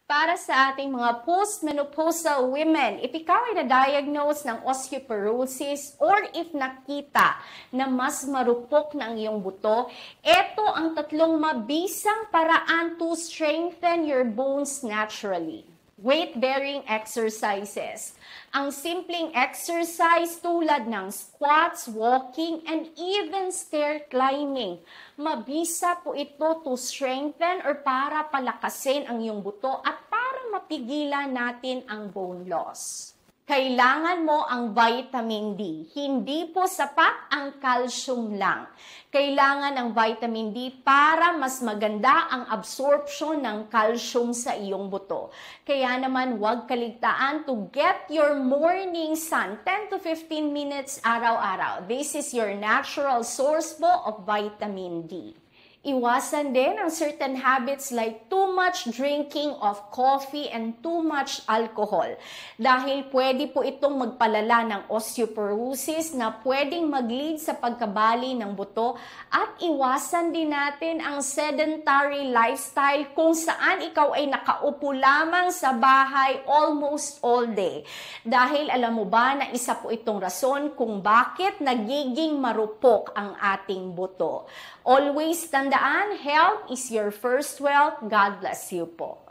Para sa ating mga postmenopausal women, if ikaw ay na-diagnose ng osteoporosis or if nakita na mas marupok na ang iyong buto, ito ang tatlong mabisang paraan to strengthen your bones naturally. Weight-bearing exercises. Ang simpleng exercise tulad ng squats, walking, and even stair climbing. Mabisa po ito to strengthen or para palakasin ang iyong buto at para mapigilan natin ang bone loss. Kailangan mo ang vitamin D. Hindi po sapat ang calcium lang. Kailangan ng vitamin D para mas maganda ang absorption ng calcium sa iyong buto. Kaya naman huwag kaligtaan to get your morning sun 10 to 15 minutes araw-araw. This is your natural source po of vitamin D. Iwasan din ang certain habits like too much drinking of coffee and too much alcohol. Dahil pwede po itong magpalala ng osteoporosis na pwedeng mag-lead sa pagkabali ng buto at iwasan din natin ang sedentary lifestyle kung saan ikaw ay nakaupo lamang sa bahay almost all day. Dahil alam mo ba na isa po itong rason kung bakit nagiging marupok ang ating buto. Always tandaan, health is your first wealth. God bless you po.